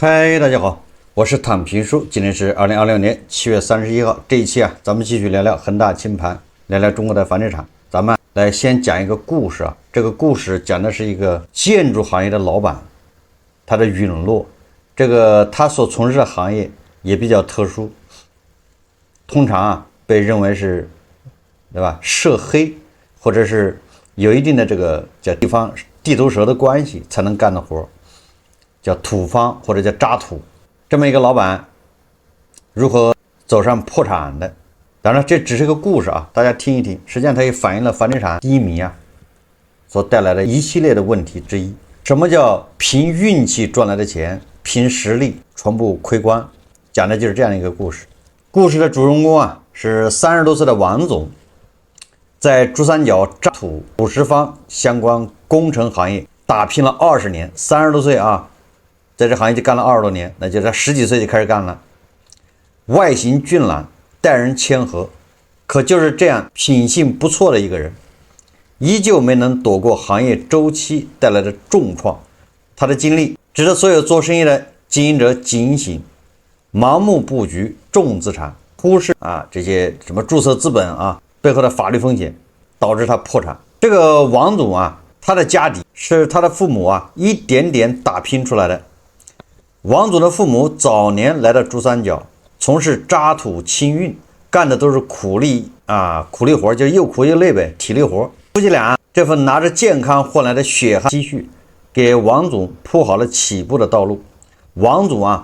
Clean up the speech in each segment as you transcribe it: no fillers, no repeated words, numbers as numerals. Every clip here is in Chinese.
嗨，大家好，我是躺平叔，今天是2026年7月31号。这一期咱们继续聊聊恒大清盘，聊聊中国的房地产。咱们来先讲一个故事这个故事讲的是一个建筑行业的老板，他的陨落。他所从事的行业也比较特殊，通常被认为是，对吧？涉黑或者是有一定的叫地头蛇的关系才能干的活。叫土方或者叫渣土，这么一个老板如何走上破产的？当然这只是个故事大家听一听。实际上它也反映了房地产低迷所带来的一系列的问题之一。什么叫凭运气赚来的钱，凭实力全部亏光？讲的就是这样一个故事。故事的主人公是30多岁的王总，在珠三角渣土50方相关工程行业打拼了20年。30多岁在这行业就干了20多年，那就是他10几岁就开始干了。外形俊朗，待人谦和，可就是这样品性不错的一个人，依旧没能躲过行业周期带来的重创。他的经历值得所有做生意的经营者警醒：盲目布局重资产，忽视这些什么注册资本背后的法律风险，导致他破产。这个王总他的家底是他的父母一点点打拼出来的。王总的父母早年来到珠三角，从事渣土清运，干的都是苦力活，就又苦又累呗，体力活。夫妻俩这份拿着健康换来的血汗积蓄，给王总铺好了起步的道路。王总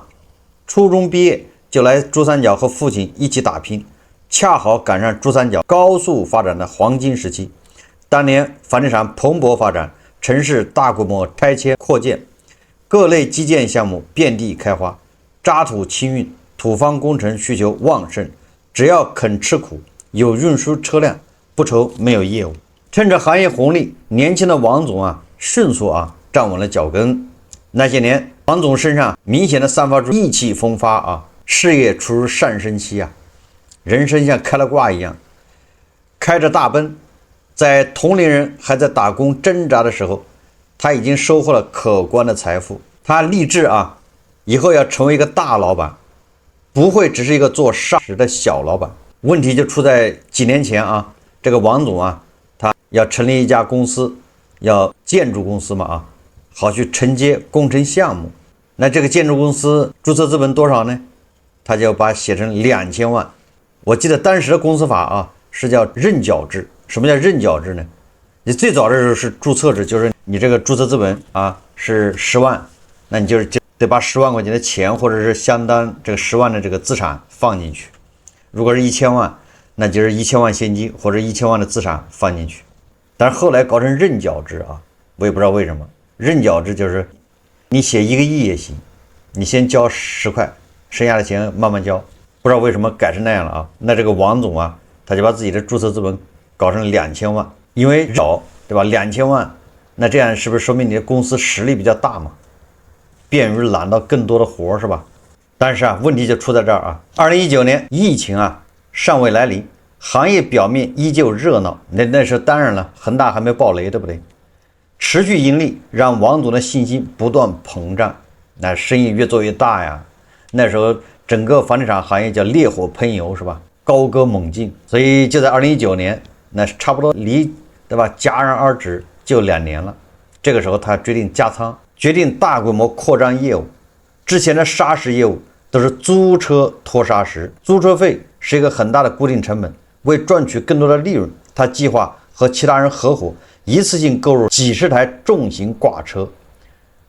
初中毕业就来珠三角和父亲一起打拼，恰好赶上珠三角高速发展的黄金时期。当年房地产蓬勃发展，城市大规模拆迁扩建，各类基建项目遍地开花，渣土清运、土方工程需求旺盛，只要肯吃苦，有运输车辆，不愁没有业务。趁着行业红利，年轻的王总迅速站稳了脚跟。那些年，王总身上明显的散发出意气风发事业处于上升期人生像开了挂一样，开着大奔。在同龄人还在打工挣扎的时候，他已经收获了可观的财富。他立志以后要成为一个大老板，不会只是一个做沙石的小老板。问题就出在几年前这个王总他要成立一家公司，要建筑公司好去承接工程项目。那这个建筑公司注册资本多少呢？他就把写成2000万。我记得当时的公司法是叫认缴制。什么叫认缴制呢？你最早的时候是注册制，就是你这个注册资本是10万，那你就得把10万块钱的钱，或者是相当这个10万的这个资产放进去。如果是1000万，那就是1000万现金或者1000万的资产放进去。但是后来搞成认缴制我也不知道为什么。认缴制就是你写1个亿也行，你先交10块，剩下的钱慢慢交。不知道为什么改成那样了那这个王总他就把自己的注册资本搞成2000万，因为少，对吧？2000万，那这样是不是说明你的公司实力比较大嘛？便于揽到更多的活是吧？但是问题就出在这儿2019年疫情尚未来临，行业表面依旧热闹。那时候当然了，恒大还没爆雷，对不对？持续盈利让王总的信心不断膨胀，那生意越做越大那时候整个房地产行业叫烈火喷油是吧？高歌猛进。所以就在2019年。那差不多离对吧戛然而止就2年了。这个时候他决定加仓，决定大规模扩张业务。之前的砂石业务都是租车拖砂石，租车费是一个很大的固定成本。为赚取更多的利润，他计划和其他人合伙，一次性购入几十台重型挂车，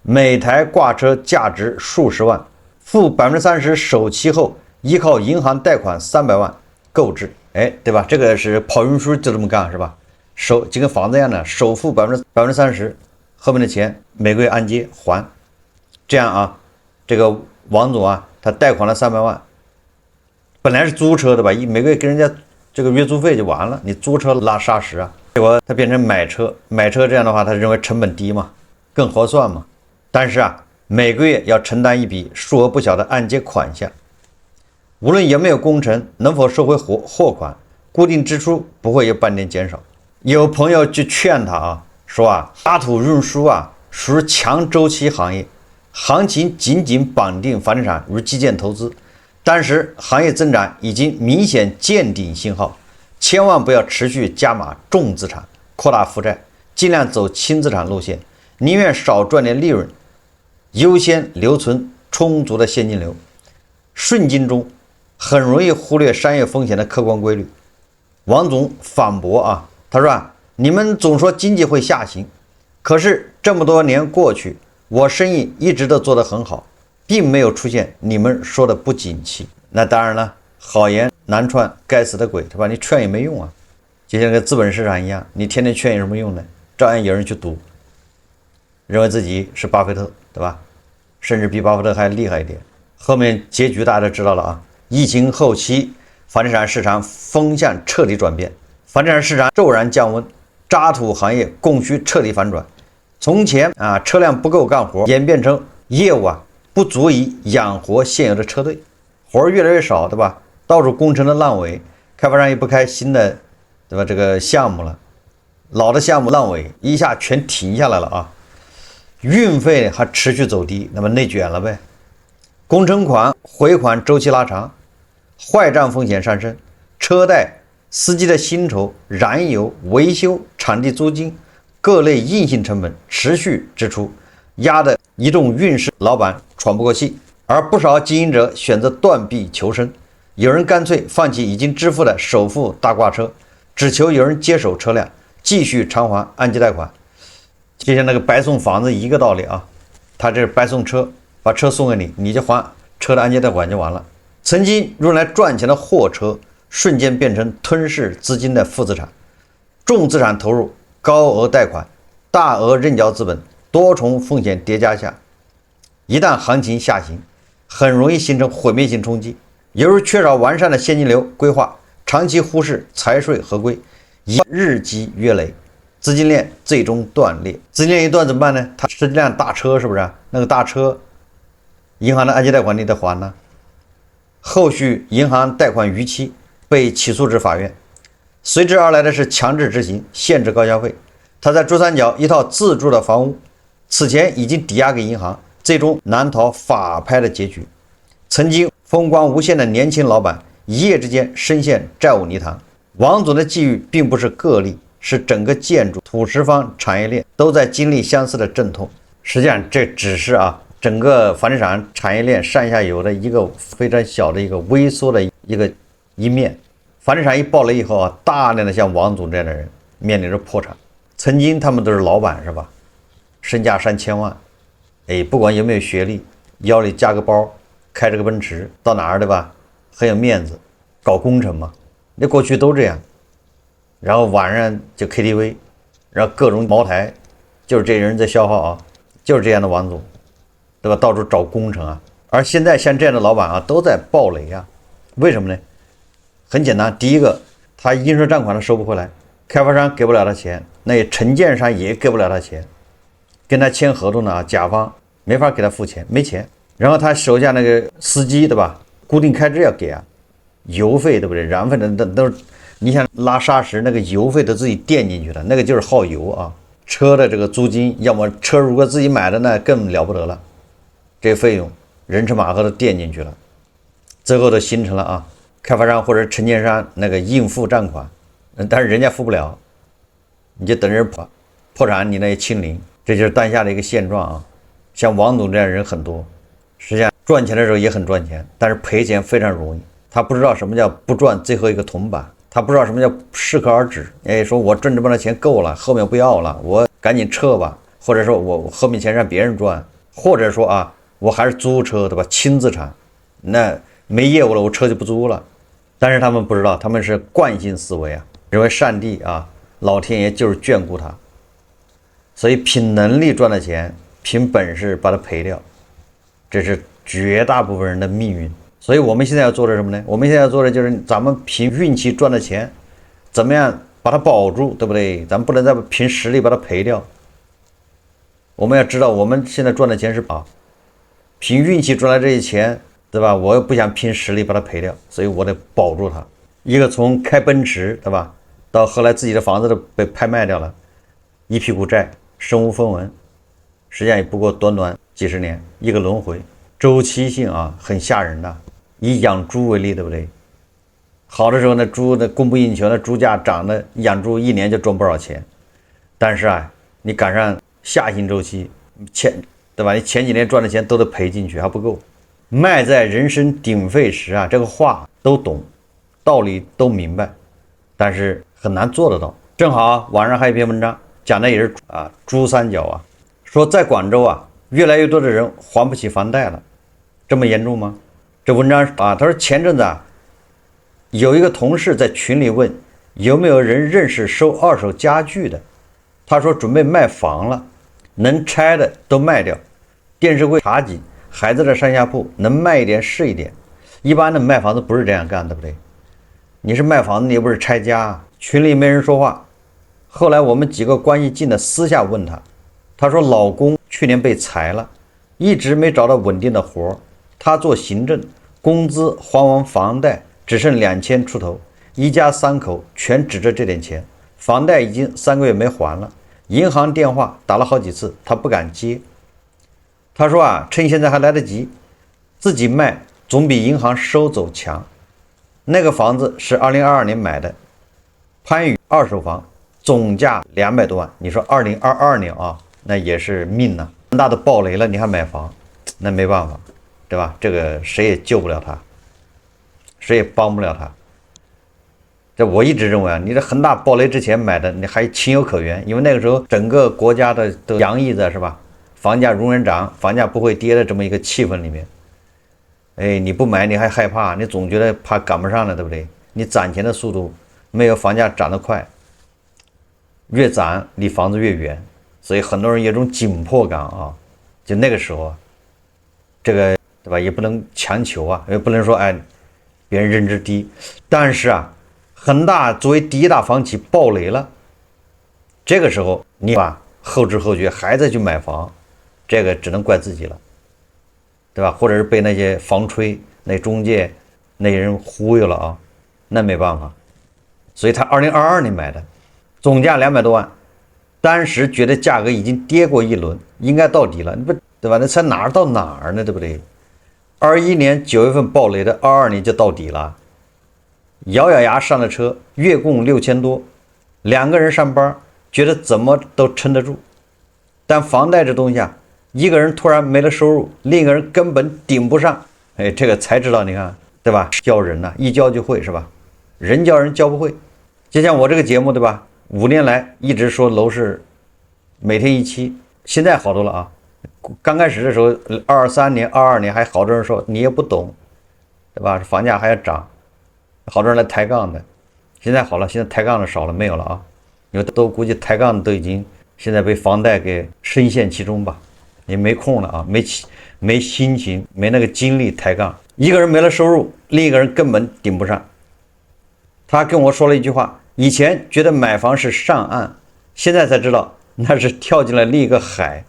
每台挂车价值数十万，付30%首期后，依靠银行贷款300万购置。对吧？这个是跑运输就这么干是吧？就跟房子一样的，首付30%，后面的钱每个月按揭还。这样这个王总他贷款了300万，本来是租车的吧，每个月给人家这个月租费就完了，你租车拉砂石结果他变成买车，这样的话他认为成本低嘛，更合算嘛。但是每个月要承担一笔数额不小的按揭款项。无论有没有工程，能否收回货款，固定支出不会有半点减少。有朋友去劝他说渣土运输属于强周期行业，行情紧紧绑定房地产如基建投资，当时行业增长已经明显见顶信号，千万不要持续加码重资产，扩大负债，尽量走轻资产路线，宁愿少赚点利润，优先留存充足的现金流。顺境中很容易忽略商业风险的客观规律。王总反驳他说你们总说经济会下行，可是这么多年过去，我生意一直都做得很好，并没有出现你们说的不景气。那当然了，好言难劝，该死的鬼，对吧？你劝也没用啊，就像个资本市场一样，你天天劝有什么用呢？照样有人去赌，认为自己是巴菲特，对吧？甚至比巴菲特还厉害一点。后面结局大家都知道了疫情后期，房地产市场风向彻底转变，房地产市场骤然降温，渣土行业供需彻底反转。从前车辆不够干活，演变成业务不足以养活现有的车队，活儿越来越少，对吧？到处工程的烂尾，开发商也不开新的，对吧？这个项目了，老的项目烂尾一下全停下来了运费还持续走低，那么内卷了呗。工程款回款周期拉长，坏账风险上升，车贷、司机的薪酬、燃油、维修、场地租金各类硬性成本持续支出，压得一众运势老板喘不过气，而不少经营者选择断臂求生，有人干脆放弃已经支付的首付大挂车，只求有人接手车辆，继续偿还按揭贷款。就像那个白送房子一个道理他这是白送车，把车送给你，你就还车的按揭贷款就完了。曾经用来赚钱的货车，瞬间变成吞噬资金的负资产，重资产投入，高额贷款，大额认缴资本，多重风险叠加下，一旦行情下行，很容易形成毁灭性冲击。由于缺少完善的现金流规划，长期忽视财税合规，日积月累，资金链最终断裂。资金链一断怎么办呢？它是辆大车，是不是？那个大车，银行的按揭贷款你得还呢。后续银行贷款逾期，被起诉至法院，随之而来的是强制执行，限制高消费。他在珠三角一套自住的房屋，此前已经抵押给银行，最终难逃法拍的结局。曾经风光无限的年轻老板，一夜之间深陷债务泥潭。王总的际遇并不是个例，是整个建筑土石方产业链都在经历相似的阵痛。实际上这只是整个房地产产业链上下游的一个非常小的一个微缩的一面。房地产一爆雷以后大量的像王总这样的人面临着破产。曾经他们都是老板，是吧？身价3000万，不管有没有学历，腰里加个包，开着个奔驰，到哪儿，对吧？很有面子，搞工程嘛，那过去都这样。然后晚上就 KTV， 然后各种茅台，就是这些人在消耗就是这样的王总，对吧？到处找工程而现在像这样的老板都在爆雷为什么呢？很简单，第一个，他应收账款他收不回来，开发商给不了他钱，那承建商也给不了他钱，跟他签合同的甲方没法给他付钱，没钱。然后他手下那个司机，对吧？固定开支要给油费，对不对？燃费的都是，你想拉砂石那个油费都自己垫进去了，那个就是耗油车的这个租金，要么车如果自己买的那更了不得了，这费用人车马赫都垫进去了，最后都形成了开发商或者承建商那个应付账款，但是人家付不了，你就等着破产，你那也清零。这就是当下的一个现状像王总这样的人很多，实际上赚钱的时候也很赚钱，但是赔钱非常容易。他不知道什么叫不赚最后一个铜板，他不知道什么叫适可而止。说我挣这么多钱够了，后面不要了，我赶紧撤吧，或者说我后面钱让别人赚，或者说我还是租车，对吧？轻资产，那没业务了，我车就不租了。但是他们不知道，他们是惯性思维认为上帝老天爷就是眷顾他，所以凭能力赚的钱，凭本事把它赔掉，这是绝大部分人的命运。所以我们现在要做的什么呢？我们现在要做的就是咱们凭运气赚的钱，怎么样把它保住，对不对？咱们不能再凭实力把它赔掉。我们要知道，我们现在赚的钱是凭运气赚来这些钱，对吧？我又不想凭实力把它赔掉，所以我得保住它。一个从开奔驰，对吧，到后来自己的房子都被拍卖掉了，一屁股债，身无分文，实际上也不过短短几十年一个轮回，周期性啊很吓人的。以养猪为例，对不对？好的时候呢，猪的供不应求，那猪价涨的，养猪一年就赚不少钱。但是啊，你赶上下行周期，对吧？你前几年赚的钱都得赔进去，还不够。卖在人声鼎沸时啊，这个话都懂，道理都明白，但是很难做得到。正好啊，网上还有一篇文章讲的也是珠三角啊，说在广州啊，越来越多的人还不起房贷了，这么严重吗？这文章啊，他说前阵子啊，有一个同事在群里问有没有人认识收二手家具的，他说准备卖房了，能拆的都卖掉，电视柜、茶几、孩子的上下铺能卖一点是一点。一般的卖房子不是这样干，对不对？你是卖房子，你又不是拆家。群里没人说话，后来我们几个关系近的私下问他，他说老公去年被裁了，一直没找到稳定的活，他做行政，工资还完房贷只剩2000出头，一家3口全指着这点钱，房贷已经3个月没还了，银行电话打了好几次，他不敢接。他说啊，趁现在还来得及，自己卖总比银行收走强。那个房子是2022年买的，番禺二手房，总价200多万。你说2022年啊，那也是命呐！大的暴雷了，你还买房，那没办法，对吧？这个谁也救不了他，谁也帮不了他。这我一直认为啊，你这恒大暴雷之前买的，你还情有可原，因为那个时候整个国家的都洋溢着是吧？房价永远涨，房价不会跌的这么一个气氛里面。哎，你不买你还害怕，你总觉得怕赶不上了，对不对？你攒钱的速度没有房价涨得快，越攒离房子越远，所以很多人有种紧迫感啊。就那个时候啊，这个对吧，也不能强求啊，也不能说哎别人认知低。但是啊，恒大作为第一大房企暴雷了，这个时候你吧后知后觉还在去买房，这个只能怪自己了，对吧？或者是被那些房吹、那中介那些人忽悠了啊，那没办法。所以他2022年买的，总价200多万，当时觉得价格已经跌过一轮，应该到底了，你不对吧？那才哪儿到哪儿呢，对不对？21年9月份暴雷的，22年就到底了，咬咬牙上了车，月供6000多，2个人上班，觉得怎么都撑得住。但房贷这东西啊，一个人突然没了收入，另一个人根本顶不上，哎，这个才知道，你看对吧？教人呐，一教就会是吧？人教人教不会。就像我这个节目对吧，5年来一直说楼市每天一期，现在好多了啊。刚开始的时候23年22年还好多人说你也不懂，对吧？房价还要涨，好多人来抬杠的。现在好了，现在抬杠的少了，没有了啊。因为都估计抬杠的都已经现在被房贷给深陷其中吧，也没空了啊，没心情，没那个精力抬杠。一个人没了收入，另一个人根本顶不上。他跟我说了一句话，以前觉得买房是上岸，现在才知道那是跳进了另一个海，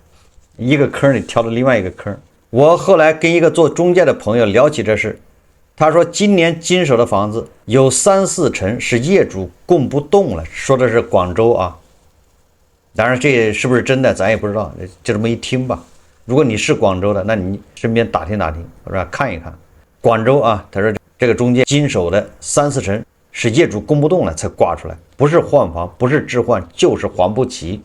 一个坑里跳到另外一个坑。我后来跟一个做中介的朋友聊起这事，他说今年经手的房子有3-4成是业主供不动了，说的是广州啊。当然这是不是真的咱也不知道，就这么一听吧。如果你是广州的，那你身边打听打听是吧，看一看广州啊。他说这个中介经手的3-4成是业主供不动了才挂出来，不是换房，不是置换，就是还不起。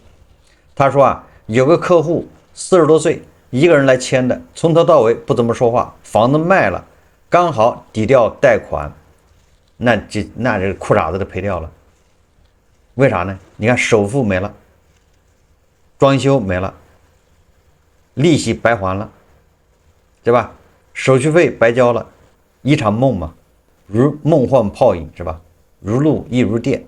他说啊，有个客户40多岁，一个人来签的，从头到尾不怎么说话，房子卖了，刚好抵掉贷款，那这裤衩子都赔掉了。为啥呢？你看首付没了，装修没了，利息白还了，对吧？手续费白交了，一场梦嘛，如梦幻泡影是吧？如露亦如电。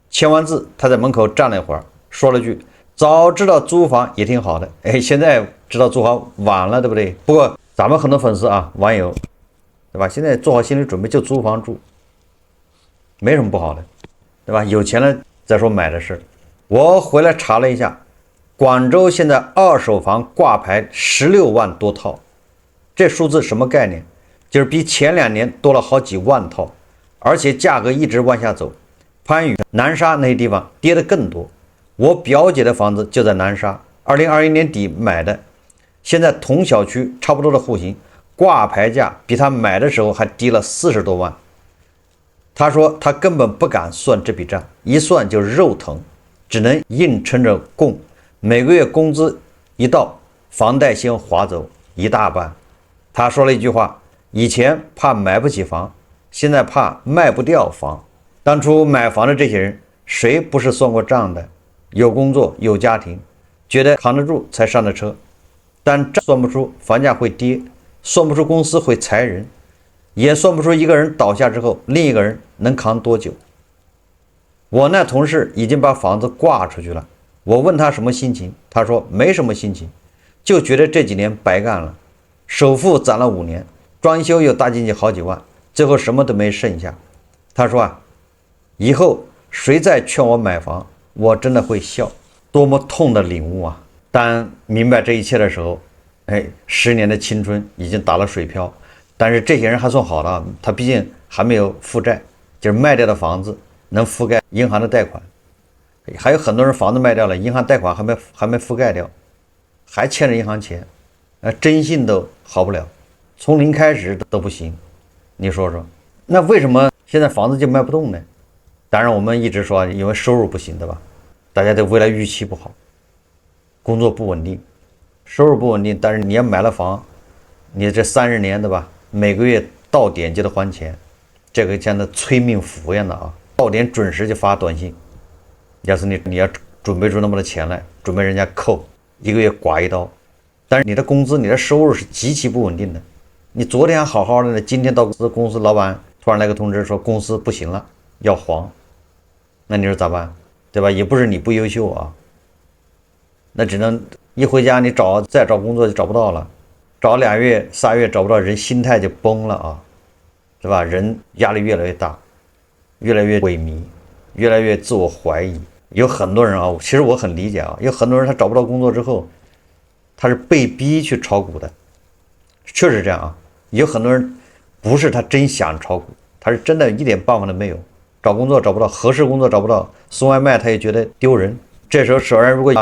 签完字，他在门口站了一会儿，说了句：“早知道租房也挺好的。”哎，现在知道租房晚了，对不对？不过咱们很多粉丝啊，网友，对吧？现在做好心理准备，就租房住，没什么不好的，对吧？有钱了再说买的事。我回来查了一下，广州现在二手房挂牌16万多套，这数字什么概念？就是比前2年多了好几万套，而且价格一直往下走。番禺、南沙那些地方跌得更多。我表姐的房子就在南沙，2021年底买的，现在同小区差不多的户型，挂牌价比他买的时候还低了40多万。他说他根本不敢算这笔账，一算就肉疼，只能硬撑着供。每个月工资一到，房贷先划走一大半。他说了一句话：以前怕买不起房，现在怕卖不掉房。当初买房的这些人，谁不是算过账的？有工作有家庭，觉得扛得住才上的车，但算不出房价会跌，算不出公司会裁人，也算不出一个人倒下之后另一个人能扛多久。我那同事已经把房子挂出去了，我问他什么心情，他说没什么心情，就觉得这几年白干了，首付攒了5年，装修又搭进去好几万，最后什么都没剩下。他说以后谁再劝我买房，我真的会笑。多么痛的领悟啊！当明白这一切的时候，10年的青春已经打了水漂。但是这些人还算好的，他毕竟还没有负债，就是卖掉的房子能覆盖银行的贷款。还有很多人房子卖掉了，银行贷款还没覆盖掉，还欠着银行钱，征信都好不了，从零开始都不行。你说说，那为什么现在房子就卖不动呢？当然我们一直说因为收入不行，对吧？大家对未来预期不好，工作不稳定，收入不稳定，但是你要买了房，你这30年，对吧？每个月到点就得还钱，这个像那催命符一样的啊，到点准时就发短信。要是你要准备出那么多钱来，准备人家扣一个月刮一刀，但是你的工资你的收入是极其不稳定的。你昨天还好好的呢，今天到公司老板突然来个通知说公司不行了，要黄，那你说咋办？对吧？也不是你不优秀啊，那只能一回家你再找工作就找不到了，找2月3月找不到，人心态就崩了啊，是吧？人压力越来越大，越来越萎靡，越来越自我怀疑。有很多人啊，其实我很理解啊，有很多人他找不到工作之后，他是被逼去炒股的，确实这样啊。有很多人不是他真想炒股，他是真的一点办法都没有，找工作找不到，合适工作找不到，送外卖他也觉得丢人。这时候手上如果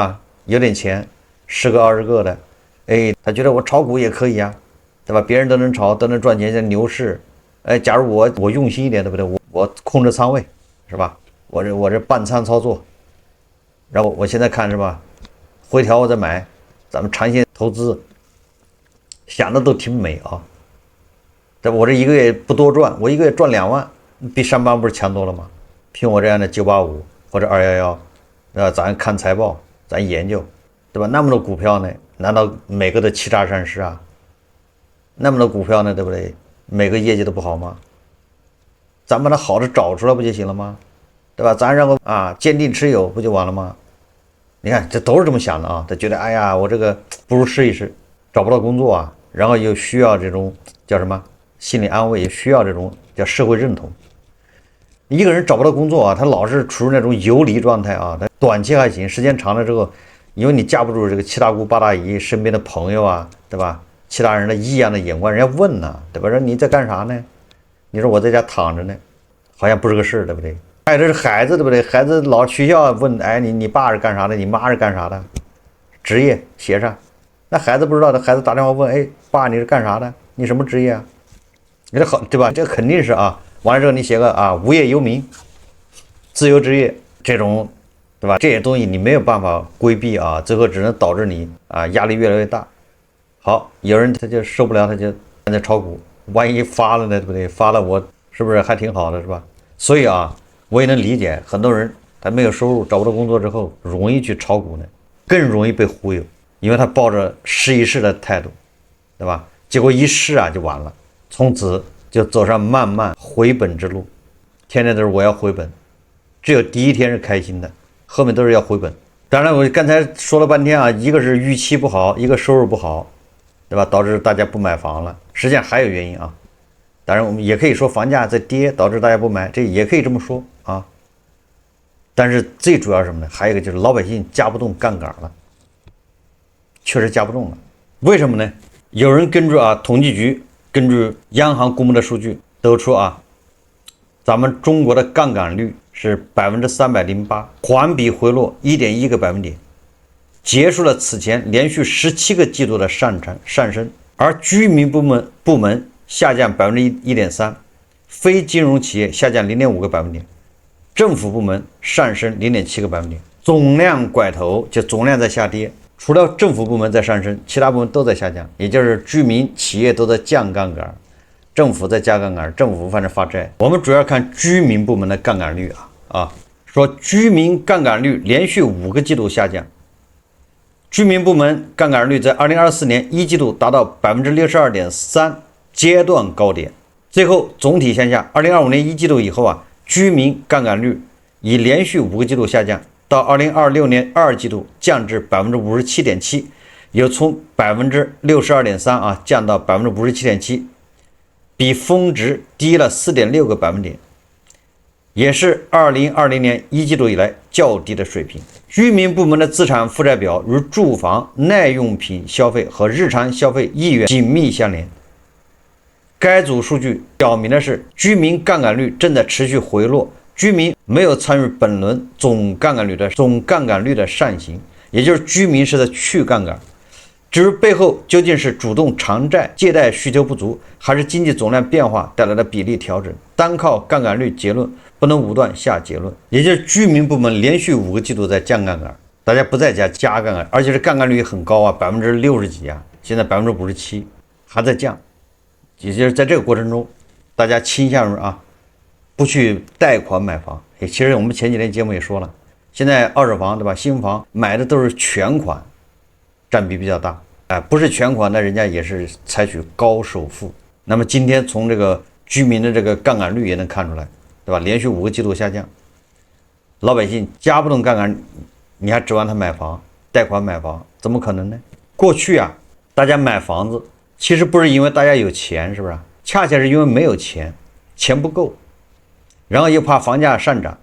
有点钱，10个20个的，他觉得我炒股也可以啊，对吧？别人都能炒，都能赚钱，像牛市，假如我用心一点，对不对？我控制仓位，是吧？我这半仓操作，然后我现在看是吧，回调我再买，咱们长线投资，想的都挺美啊。我这一个月不多赚，我一个月赚2万，比上班不是强多了吗？凭我这样的985或者211，咱看财报，咱研究，对吧？那么多股票呢，难道每个都欺诈善事啊？那么多股票呢，对不对？每个业绩都不好吗？咱把它好的找出来不就行了吗？对吧？咱让坚定持有不就完了吗？你看这都是这么想的啊，他觉得哎呀，我这个不如试一试，找不到工作啊，然后又需要这种叫什么心理安慰，也需要这种叫社会认同。一个人找不到工作啊，他老是处于那种游离状态啊，他短期还行，时间长了之后，因为你架不住这个七大姑八大姨身边的朋友啊，对吧？其他人的异样的眼光，人家问呢，对吧？说你在干啥呢？你说我在家躺着呢，好像不是个事儿，对不对？还有这是孩子，对不对？孩子老学校问，你爸是干啥的？你妈是干啥的？职业写上。那孩子不知道的，孩子打电话问，爸你是干啥的？你什么职业啊？你这好，对吧？这肯定是啊。完了之后你写个无业游民、自由职业这种，对吧？这些东西你没有办法规避啊，最后只能导致你压力越来越大。好，有人他就受不了，他就在炒股，万一发了呢，对不对？发了我是不是还挺好的，是吧？所以我也能理解很多人他没有收入，找不到工作之后，容易去炒股呢，更容易被忽悠，因为他抱着试一试的态度，对吧？结果一试就完了，从此就走上慢慢回本之路，天天都是我要回本，只有第一天是开心的，后面都是要回本。当然我刚才说了半天一个是预期不好，一个收入不好，对吧？导致大家不买房了，实际上还有原因当然我们也可以说房价在跌，导致大家不买，这也可以这么说但是最主要是什么呢？还有一个就是老百姓加不动杠杆了，确实加不动了。为什么呢？有人根据统计局根据央行公布的数据得出咱们中国的杠杆率是308%，环比回落1.1个百分点。结束了此前连续17个季度的上升，而居民部门下降1.3%，非金融企业下降0.5个百分点，政府部门上升0.7个百分点。总量拐头，就总量在下跌，除了政府部门在上升，其他部门都在下降，也就是居民企业都在降杠杆，政府在加杠杆，政府反正发债。我们主要看居民部门的杠杆率说居民杠杆率连续5个季度下降，居民部门杠杆率在2024年1季度达到 62.3%， 阶段高点。最后总体向下，2025年1季度以后居民杠杆率已连续5个季度下降，到2026年2季度降至 57.7%， 又从 62.3% 降到 57.7%， 比峰值低了 4.6个百分点，也是2020年1季度以来较低的水平。居民部门的资产负债表与住房、耐用品消费和日常消费意愿紧密相连。该组数据表明的是，居民杠杆率正在持续回落，居民没有参与本轮总杠杆率的上行，也就是居民是在去杠杆。至于背后究竟是主动偿债、借贷需求不足，还是经济总量变化带来的比例调整，单靠杠杆率结论不能武断下结论。也就是居民部门连续5个季度在降杠杆，大家不再加杠杆，而且是杠杆率很高60%几现在57%还在降。也就是在这个过程中，大家倾向于不去贷款买房。其实我们前几天节目也说了，现在二手房对吧，新房买的都是全款，占比比较大。不是全款，那人家也是采取高首付。那么今天从这个居民的这个杠杆率也能看出来，对吧？连续5个季度下降，老百姓加不动杠杆，你还指望他买房、贷款买房，怎么可能呢？过去大家买房子其实不是因为大家有钱，是不是？恰恰是因为没有钱，钱不够，然后又怕房价上涨，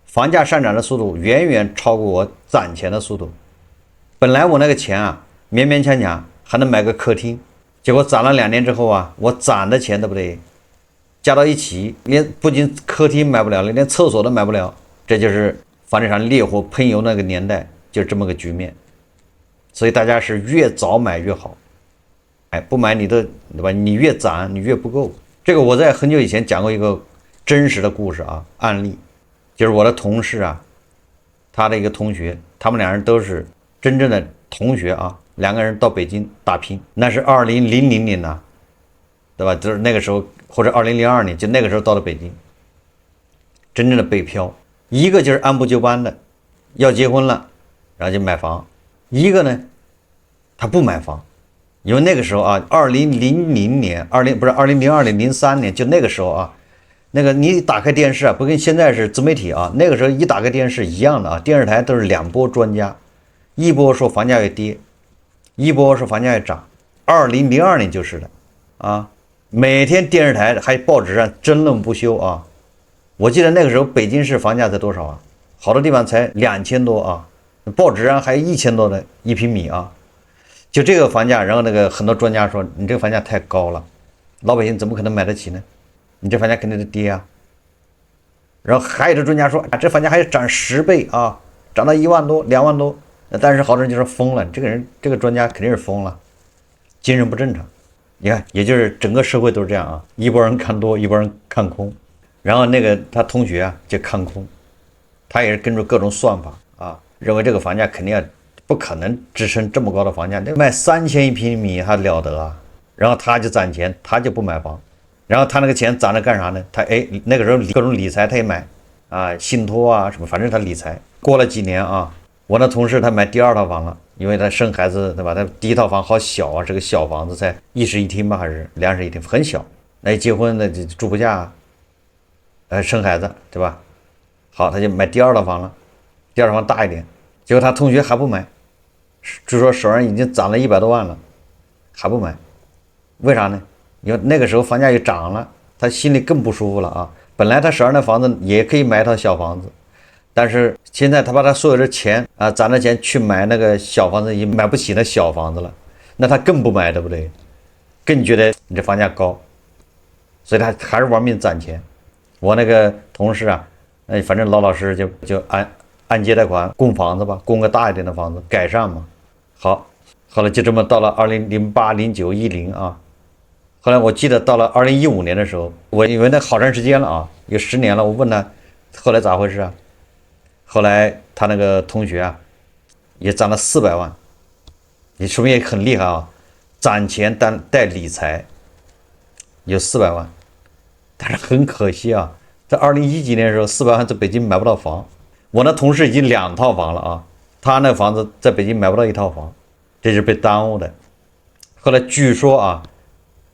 房价上涨的速度远远超过我攒钱的速度。本来我那个钱勉勉强强还能买个客厅，结果攒了2年之后我攒的钱对不对？加到一起，不仅客厅买不了了，连厕所都买不了。这就是房地产烈火喷油那个年代，就是这么个局面。所以大家是越早买越好，不买你的对吧？你越攒你越不够。这个我在很久以前讲过一个真实的故事案例，就是我的同事他的一个同学，他们2人都是真正的同学2个人到北京打拼，那是2000年对吧？就是那个时候，或者2002年，就那个时候到了北京，真正的北漂。一个就是按部就班的要结婚了，然后就买房；一个呢，他不买房，因为那个时候2000年2002年03年，就那个时候那个你打开电视不跟现在是自媒体那个时候一打开电视一样的电视台都是2波专家，一波说房价要跌，一波说房价要涨。2002年就是的每天电视台还报纸上争论不休我记得那个时候北京市房价才多少好多地方才2000多报纸上还1000多的1平米就这个房价，然后那个很多专家说你这个房价太高了，老百姓怎么可能买得起呢？你这房价肯定是跌然后还有的专家说这房价还要涨10倍涨到1万多2万多。但是好多人就说疯了，这个专家肯定是疯了，精神不正常。你看，也就是整个社会都是这样一拨人看多，一拨人看空。然后那个他同学就看空，他也是跟着各种算法认为这个房价肯定不可能支撑这么高的房价，那卖3000一平米还了得然后他就攒钱，他就不买房，然后他那个钱攒着干啥呢？他那个时候各种理财他也买信托什么，反正他理财。过了几年我那同事他买第2套房了，因为他生孩子对吧？他第1套房好小是个小房子，才1室1厅吧，还是2室1厅，很小。那一结婚那就住不下生孩子对吧？好，他就买第2套房了，第2套房大一点。结果他同学还不买，据说手上已经攒了100多万了，还不买。为啥呢？因为那个时候房价又涨了，他心里更不舒服了本来他手上的房子也可以买一套小房子，但是现在他把他所有的钱攒的钱去买那个小房子，已经买不起那小房子了，那他更不买，对不对？更觉得你这房价高，所以他还是玩命攒钱。我那个同事反正老老实实就按揭贷款供房子吧，供个大一点的房子改善嘛，好，后来就这么到了2008、09、10啊。后来我记得到了2015年的时候，我以为那好长时间了啊，有10年了。我问他后来咋回事啊？后来他那个同学啊，也攒了400万，你说明也很厉害啊，攒钱带理财有400万，但是很可惜啊，在2010几年的时候，400万在北京买不到房。我那同事已经2套房了啊，他那房子在北京买不到1套房，这是被耽误的。后来据说啊，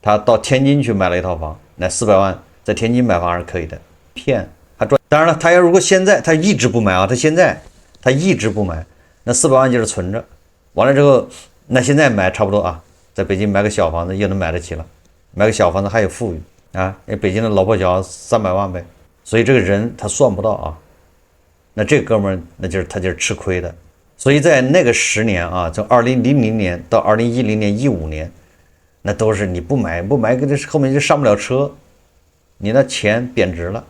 他到天津去买了1套房，那400万在天津买房是可以的，骗还赚。当然了，他要如果现在他一直不买啊，他一直不买，那400万就是存着，完了之后，那现在买差不多啊，在北京买个小房子又能买得起了，买个小房子还有富裕啊，北京的老破小300万呗，所以这个人他算不到啊。那这哥们儿，他就是吃亏的。所以在那个10年啊，从2000年到2010年、15年，那都是你不买，这后面就上不了车，你那钱贬值了。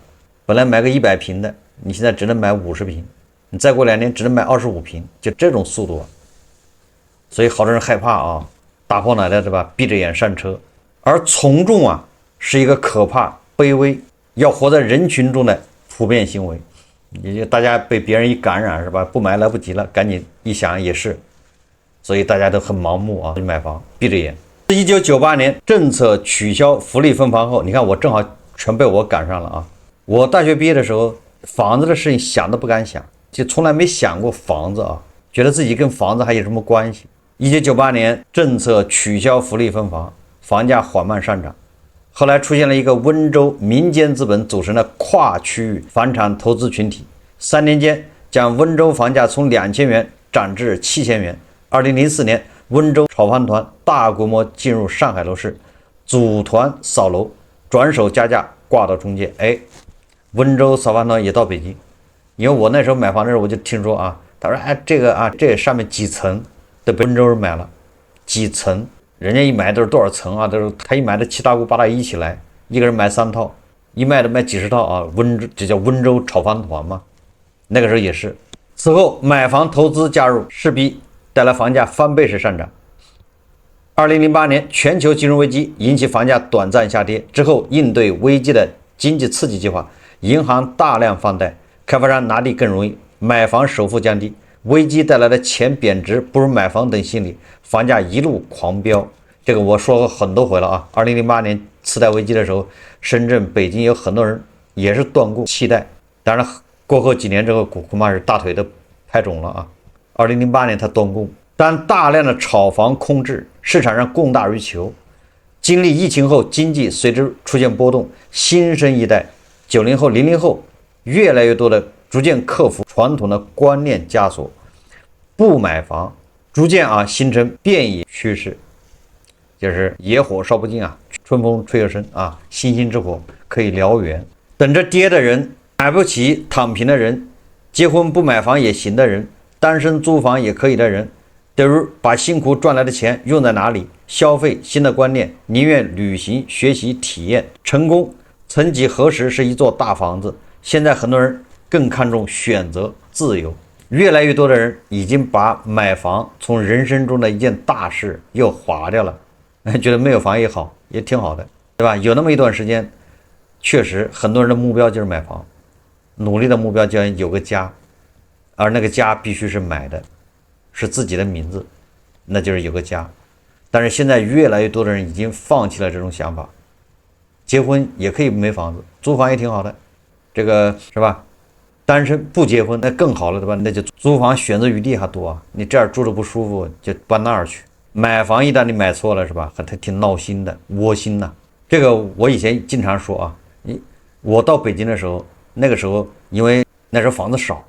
本来买个100平的，你现在只能买50平，你再过2年只能买25平，就这种速度啊。所以好多人害怕啊，打破奶奶对吧？闭着眼上车。而从众啊，是一个可怕、卑微，要活在人群中的普遍行为。也就大家被别人一感染是吧？不买来不及了，赶紧一想也是，所以大家都很盲目啊，买房闭着眼。1998年政策取消福利分房后，你看我正好全被我赶上了啊！我大学毕业的时候，房子的事情想都不敢想，就从来没想过房子啊，觉得自己跟房子还有什么关系？1998年政策取消福利分房，房价缓慢上涨。后来出现了一个温州民间资本组成的跨区域房产投资群体，3年间将温州房价从2000元涨至7000元。2004年，温州炒房团大规模进入上海楼市，组团扫楼，转手加价挂到中介。温州扫房团也到北京，因为我那时候买房的时候我就听说啊，他说这上面几层都被温州人买了，几层。人家一买都是多少层啊？都是他一买的7大姑8大姨一起来，一个人买3套，一卖卖几十套啊！这叫温州炒房团嘛。那个时候也是。此后买房投资加入，势必带来房价翻倍式上涨。2008年全球金融危机引起房价短暂下跌，之后应对危机的经济刺激计划，银行大量放贷，开发商拿地更容易，买房首付降低。危机带来的钱贬值不如买房等心理，房价一路狂飙。这个我说过很多回了啊。2008年次贷危机的时候，深圳、北京有很多人也是断供弃贷，当然过后几年之后恐怕是大腿都拍肿了啊。2008年他断供，但大量的炒房空置，市场上供大于求。经历疫情后，经济随之出现波动，新生一代90后、00后越来越多的逐渐克服传统的观念枷锁，不买房，逐渐形成变野趋势，就是野火烧不尽啊，春风吹又生啊，星星之火可以燎原。等着跌的人，买不起躺平的人，结婚不买房也行的人，单身租房也可以的人，比如把辛苦赚来的钱用在哪里？消费新的观念，宁愿旅行、学习、体验。成功曾几何时是一座大房子，现在很多人更看重选择自由。越来越多的人已经把买房从人生中的一件大事又划掉了，觉得没有房也好，也挺好的，对吧？有那么一段时间，确实很多人的目标就是买房，努力的目标就要有个家，而那个家必须是买的，是自己的名字，那就是有个家。但是现在越来越多的人已经放弃了这种想法，结婚也可以没房子，租房也挺好的，这个是吧？单身不结婚那更好了，对吧？那就租房选择余地还多啊，你这儿住着不舒服就搬那儿去。买房一旦你买错了是吧，还挺闹心的，窝心呐。这个我以前经常说啊，我到北京的时候，那个时候因为那时候房子少，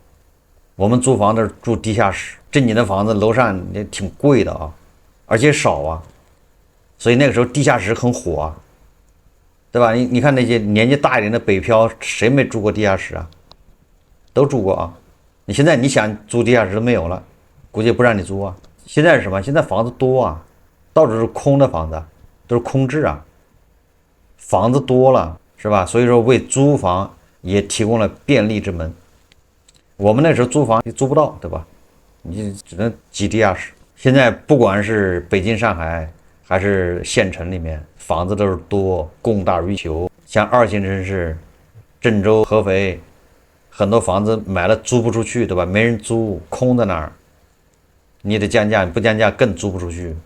我们租房都是住地下室，正经的房子楼上也挺贵的啊，而且少啊，所以那个时候地下室很火啊，对吧？你看那些年纪大一点的北漂，谁没住过地下室啊？都住过啊。你现在你想租地下室都没有了，估计不让你租啊。现在是什么？现在房子多啊，到处是空的房子，都是空置啊，房子多了是吧？所以说为租房也提供了便利之门。我们那时候租房你租不到，对吧？你只能挤地下室。现在不管是北京、上海还是县城里面，房子都是多，供大于求。像二线城市，郑州、合肥，很多房子买了租不出去，对吧？没人租，空在那儿，你得降价，不降价更租不出去，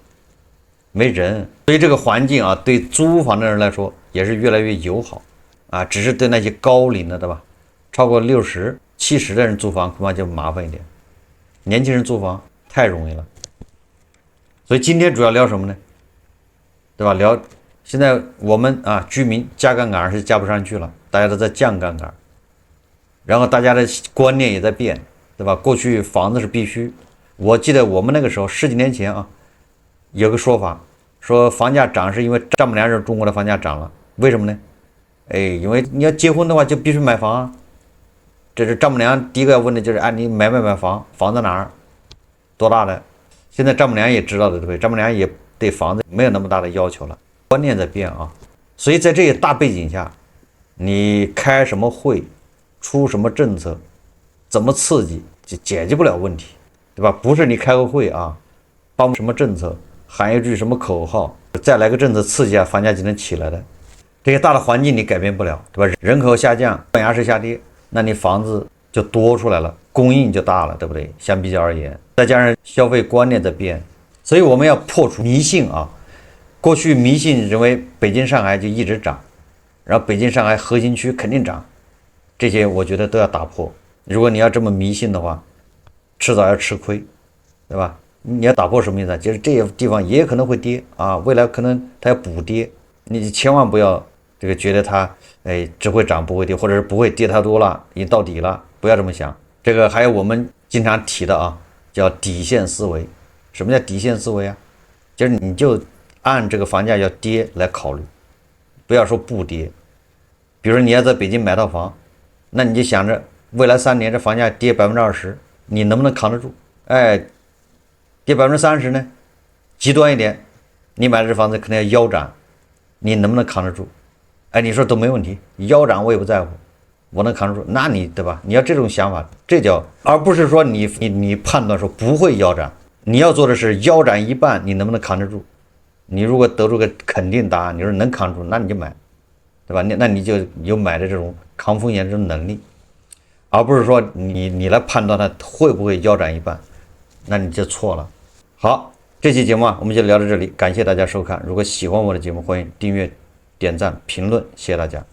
没人。所以这个环境啊，对租房的人来说也是越来越友好啊，只是对那些高龄的，对吧？超过60、70的人租房恐怕就麻烦一点，年轻人租房太容易了。所以今天主要聊什么呢？对吧？聊现在我们啊，居民加杠杆是加不上去了，大家都在降杠杆，然后大家的观念也在变，对吧？过去房子是必须，我记得我们那个时候10几年前啊，有个说法，说房价涨是因为丈母娘让中国的房价涨了，为什么呢？因为你要结婚的话就必须买房啊，这是丈母娘第一个要问的就是你买房，房在哪儿，多大的？现在丈母娘也知道的，对不对？丈母娘也对房子没有那么大的要求了，观念在变啊。所以在这些大背景下，你开什么会，出什么政策，怎么刺激，就解决不了问题，对吧？不是你开个会啊，颁布什么政策，喊一句什么口号，再来个政策刺激下房价就能起来的。这些大的环境你改变不了，对吧？人口下降，断崖式下跌，那你房子就多出来了，供应就大了，对不对？相比较而言，再加上消费观念在变，所以我们要破除迷信啊。过去迷信认为北京、上海就一直涨，然后北京、上海核心区肯定涨，这些我觉得都要打破。如果你要这么迷信的话，迟早要吃亏，对吧？你要打破什么意思？就是这些地方也可能会跌啊，未来可能它要补跌，你千万不要这个觉得它只会涨不会跌，或者是不会跌太多了，已经到底了，不要这么想。这个还有我们经常提的啊，叫底线思维。什么叫底线思维啊？就是你就按这个房价要跌来考虑，不要说不跌。比如说你要在北京买套房，那你就想着未来3年这房价跌20%，你能不能扛得住？跌30%呢？极端一点，你买的这房子可能要腰斩，你能不能扛得住？你说都没问题，腰斩我也不在乎，我能扛得住，那你对吧？你要这种想法，这叫，而不是说你判断说不会腰斩，你要做的是腰斩一半，你能不能扛得住？你如果得出个肯定答案，你说能扛住，那你就买，对吧？那你就有买的这种抗风险这种能力，而不是说你来判断它会不会腰斩一半，那你就错了。好，这期节目我们就聊到这里，感谢大家收看。如果喜欢我的节目，欢迎订阅、点赞、评论，谢谢大家。